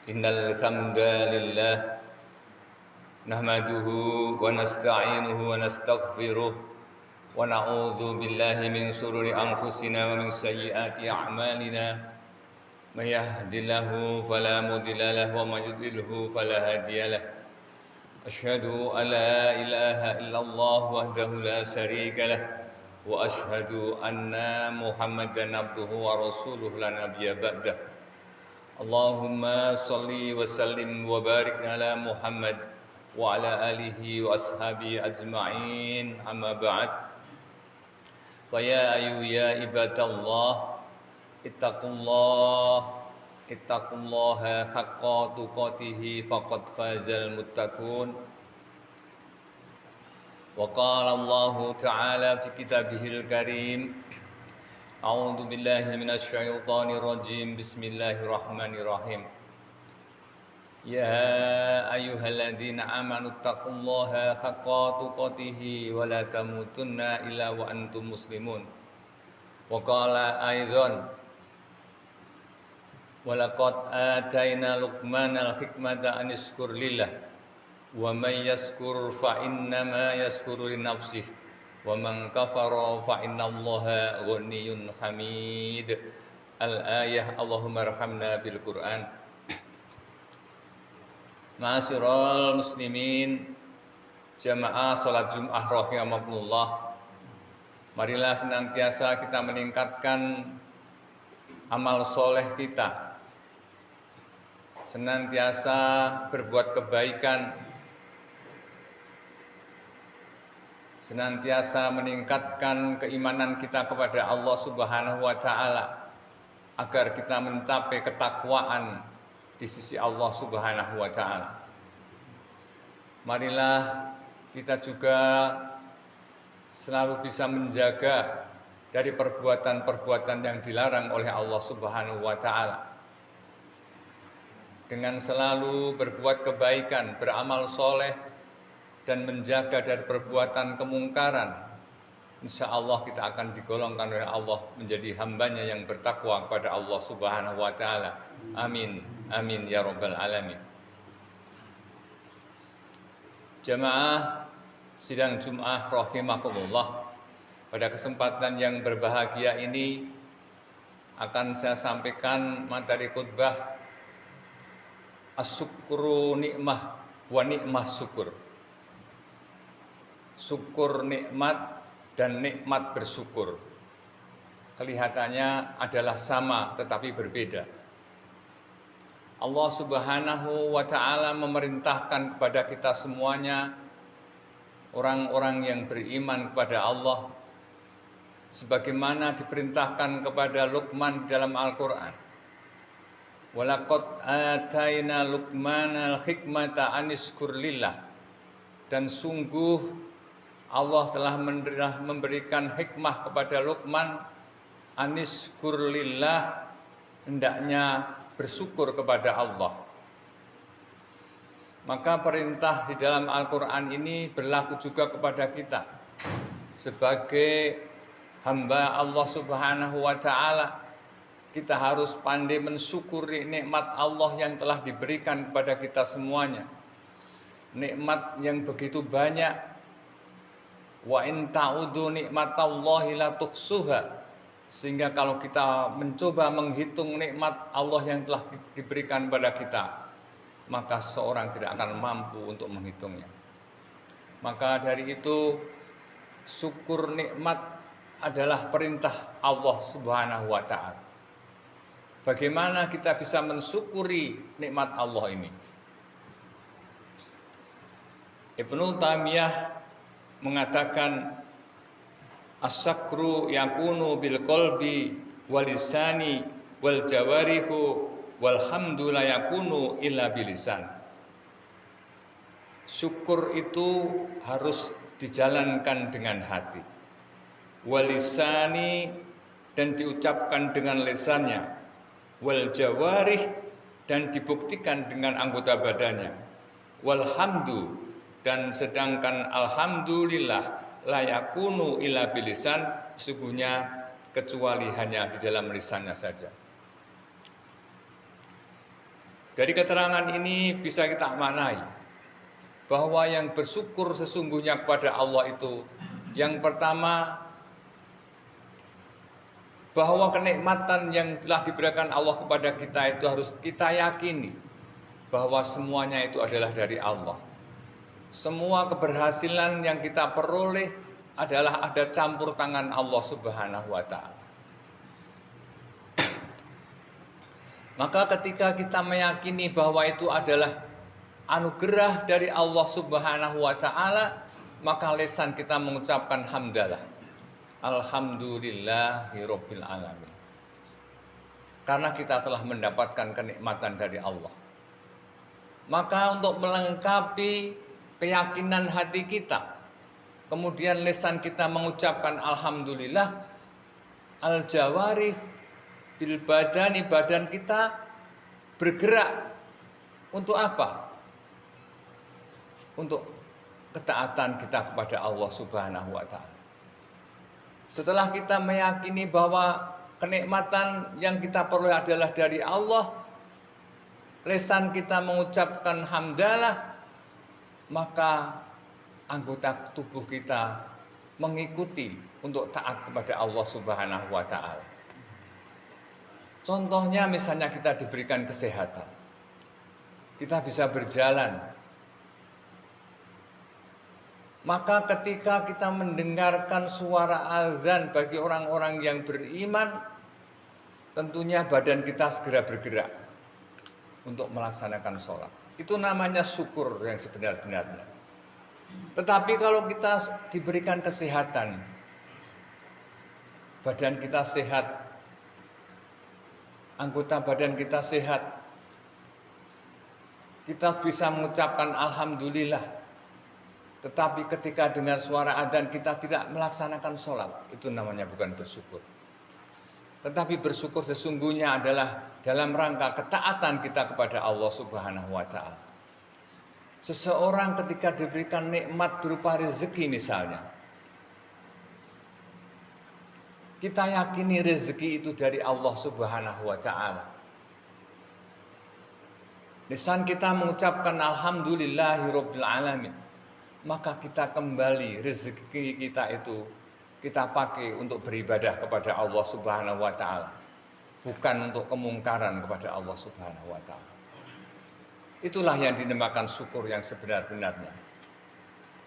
Innal hamdalillah nahmaduhu wa nasta'inuhu wa nastaghfiruh wa na'udzu billahi min shururi anfusina wa min sayyiati a'malina may yahdihillahu fala mudilla lahu wa may yudlilhu fala hadiya lahu asyhadu an la ilaha illallah wahdahu la syarika lahu wa asyhadu anna Muhammadan abduhu wa rasuluh la nabiyya ba'dah. Allahumma salli wa sallim wa barik ala Muhammad wa ala alihi wa ashabihi ajma'in, amma ba'd. Fa ya ayu ya ibadallah ittaqullaha haqqa tuqatih faqad fazal muttaqun. Wa qala Allah ta'ala fi kitabihil karim, A'udzu billahi minasyaitonir rajim. Bismillahirrahmanirrahim. Ya ayyuhalladzina amanu taqullaha haqqa tuqatih wa la tamutunna illa wa antum muslimun. Wa qala aidzan wa laqad atayna luqmanal hikmata an yashkur lillah wa may yashkur fa innama yashkuru li nafsihi wa man kafara fa innallaha ghaniyyun hamid. Al-ayah. Allahumma arhamna bil Qur'an. Ma'asyiral muslimin, jamaah salat Jumat rahimakumullah. Marilah senantiasa kita meningkatkan amal soleh kita, senantiasa berbuat kebaikan, senantiasa meningkatkan keimanan kita kepada Allah Subhanahu wa Ta'ala, agar kita mencapai ketakwaan di sisi Allah Subhanahu wa Ta'ala. Marilah kita juga selalu bisa menjaga dari perbuatan-perbuatan yang dilarang oleh Allah Subhanahu wa Ta'ala, dengan selalu berbuat kebaikan, beramal soleh, dan menjaga dari perbuatan kemungkaran. Insya Allah kita akan digolongkan oleh Allah menjadi hambanya yang bertakwa kepada Allah Subhanahu wa Ta'ala. Amin, amin ya rabbal alamin. Jamaah sidang Jum'ah rahimakumullah, pada kesempatan yang berbahagia ini akan saya sampaikan materi khutbah as-syukru nikmah wa nikmah syukur. Syukur nikmat dan nikmat bersyukur kelihatannya adalah sama tetapi berbeda. Allah Subhanahu wa Ta'ala memerintahkan kepada kita semuanya, orang-orang yang beriman kepada Allah, sebagaimana diperintahkan kepada Luqman dalam Al-Quran. Walaqad atayna Luqmanal hikmata an yashkur lillah. Dan sungguh Allah telah memberikan hikmah kepada Luqman, anishkur lillah, hendaknya bersyukur kepada Allah. Maka perintah di dalam Al-Quran ini berlaku juga kepada kita sebagai hamba Allah Subhanahu wa Ta'ala. Kita harus pandai mensyukuri nikmat Allah yang telah diberikan kepada kita semuanya. Nikmat yang begitu banyak. Wa in ta'udu nikmatallahi la tuhsuha. Sehingga kalau kita mencoba menghitung nikmat Allah yang telah diberikan pada kita, maka seorang tidak akan mampu untuk menghitungnya. Maka dari itu, syukur nikmat adalah perintah Allah Subhanahu wa Ta'ala. Bagaimana kita bisa mensyukuri nikmat Allah ini? Ibnu Taimiyah mengatakan, as-syakru yakunu bil qalbi wal lisani wal jawarihu walhamdu la yakunu illa bilisan. Syukur itu harus dijalankan dengan hati, wal lisani, dan diucapkan dengan lisannya, wal jawarih, dan dibuktikan dengan anggota badannya, walhamdu, dan sedangkan alhamdulillah la yakunu illa bilisan, sesungguhnya kecuali hanya di dalam lisannya saja. Dari keterangan ini bisa kita maknai bahwa yang bersyukur sesungguhnya kepada Allah itu yang pertama, bahwa kenikmatan yang telah diberikan Allah kepada kita itu harus kita yakini bahwa semuanya itu adalah dari Allah. Semua keberhasilan yang kita peroleh adalah ada campur tangan Allah Subhanahu wa Ta'ala. Maka ketika kita meyakini bahwa itu adalah anugerah dari Allah Subhanahu wa Ta'ala, maka lisan kita mengucapkan hamdalah. Alhamdulillahirabbil alamin. Karena kita telah mendapatkan kenikmatan dari Allah. Maka untuk melengkapi keyakinan hati kita, kemudian lisan kita mengucapkan alhamdulillah, al-jawarih bil badani, badan kita bergerak untuk apa? Untuk ketaatan kita kepada Allah Subhanahu wa Ta'ala. Setelah kita meyakini bahwa kenikmatan yang kita peroleh adalah dari Allah, lisan kita mengucapkan hamdalah, maka anggota tubuh kita mengikuti untuk taat kepada Allah Subhanahu wa Ta'ala. Contohnya misalnya kita diberikan kesehatan, kita bisa berjalan. Maka ketika kita mendengarkan suara azan bagi orang-orang yang beriman, tentunya badan kita segera bergerak untuk melaksanakan sholat. Itu namanya syukur yang sebenar-benarnya. Tetapi kalau kita diberikan kesehatan, badan kita sehat, anggota badan kita sehat, kita bisa mengucapkan alhamdulillah. Tetapi ketika dengar suara adzan kita tidak melaksanakan sholat, itu namanya bukan bersyukur. Tetapi bersyukur sesungguhnya adalah dalam rangka ketaatan kita kepada Allah Subhanahu wa Ta'ala. Seseorang ketika diberikan nikmat berupa rezeki misalnya, kita yakini rezeki itu dari Allah Subhanahu wa Ta'ala. Lisan kita mengucapkan alhamdulillahirabbil alamin. Maka kita kembali rezeki kita itu kita pakai untuk beribadah kepada Allah Subhanahu wa Ta'ala, bukan untuk kemungkaran kepada Allah Subhanahu wa Ta'ala. Itulah yang dinamakan syukur yang sebenar-benarnya.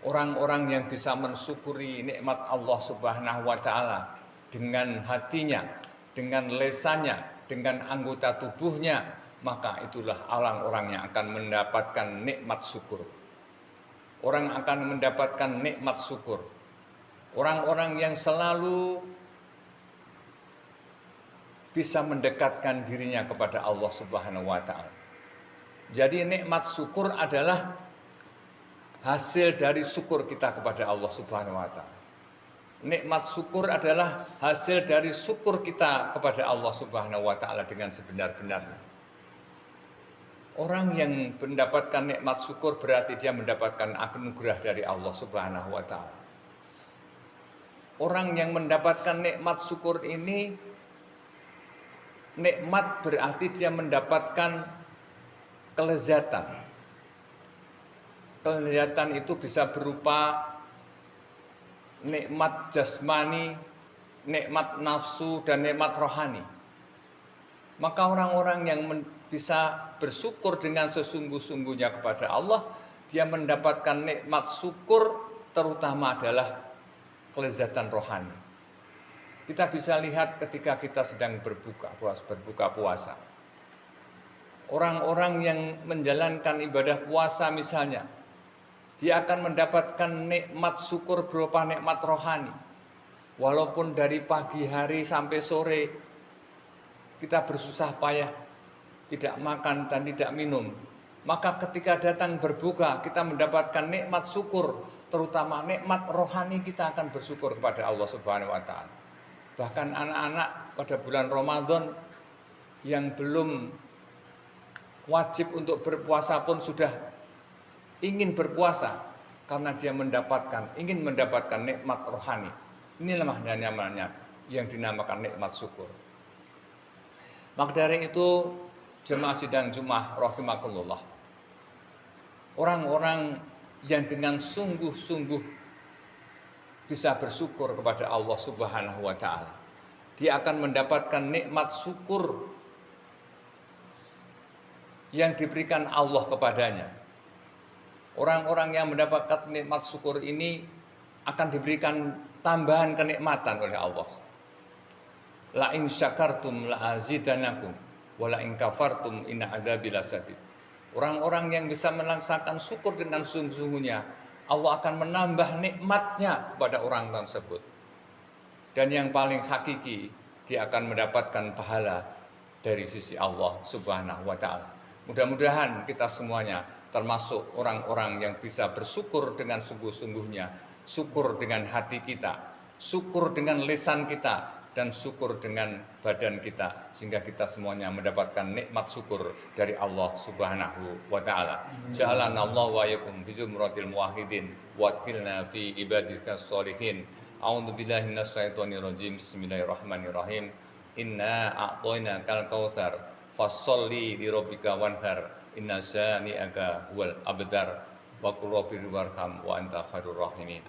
Orang-orang yang bisa mensyukuri nikmat Allah Subhanahu wa Ta'ala dengan hatinya, dengan lesannya, dengan anggota tubuhnya, maka itulah orang-orang yang akan mendapatkan nikmat syukur. Orang akan mendapatkan nikmat syukur. Orang-orang yang selalu bisa mendekatkan dirinya kepada Allah Subhanahu wa Ta'ala. Jadi nikmat syukur adalah hasil dari syukur kita kepada Allah Subhanahu wa Ta'ala. Nikmat syukur adalah hasil dari syukur kita kepada Allah Subhanahu wa Ta'ala dengan sebenar-benarnya. Orang yang mendapatkan nikmat syukur berarti dia mendapatkan anugerah dari Allah Subhanahu wa Ta'ala. Orang yang mendapatkan nikmat syukur ini, nikmat berarti dia mendapatkan kelezatan. Kelezatan itu bisa berupa nikmat jasmani, nikmat nafsu, dan nikmat rohani. Maka orang-orang yang bisa bersyukur dengan sesungguh-sungguhnya kepada Allah, dia mendapatkan nikmat syukur, terutama adalah kelezatan rohani. Kita bisa lihat ketika kita sedang berbuka puasa. Orang-orang yang menjalankan ibadah puasa misalnya, dia akan mendapatkan nikmat syukur berupa nikmat rohani. Walaupun dari pagi hari sampai sore kita bersusah payah, tidak makan dan tidak minum, maka ketika datang berbuka kita mendapatkan nikmat syukur, terutama nikmat rohani, kita akan bersyukur kepada Allah Subhanahu wa Ta'ala. Bahkan anak-anak pada bulan Ramadan yang belum wajib untuk berpuasa pun sudah ingin berpuasa karena dia ingin mendapatkan nikmat rohani. Inilah namanya yang dinamakan nikmat syukur. Maka dari itu Jemaah sidang Jumat rahimakumullah. Orang-orang yang dengan sungguh-sungguh bisa bersyukur kepada Allah Subhanahu wa taala, dia akan mendapatkan nikmat syukur yang diberikan Allah kepadanya. Orang-orang yang mendapatkan nikmat syukur ini akan diberikan tambahan kenikmatan oleh Allah. La in syakartum la azidanakum wa la in kafartum inna adzabi lasadid. Orang-orang yang bisa melaksanakan syukur dengan sungguh-sungguhnya, Allah akan menambah nikmatnya kepada orang tersebut. Dan yang paling hakiki, dia akan mendapatkan pahala dari sisi Allah Subhanahu wa taala. Mudah-mudahan kita semuanya termasuk orang-orang yang bisa bersyukur dengan sungguh-sungguhnya, syukur dengan hati kita, syukur dengan lisan kita, dan syukur dengan badan kita, sehingga kita semuanya mendapatkan nikmat syukur dari Allah Subhanahu wa taala. Ja'alana Allah wa iyyakum fi zumratil muwahhidin wa adkhilna fi ibadikas sholihin. A'udzu billahi minasyaitonir rajim. Bismillahirrahmanirrahim. Inna a'tainakal kautsar fasholli li rabbika wanhar. Inna syani'aka huwal abtar. Wa qul rabbi warham wa anta khairur rahimin.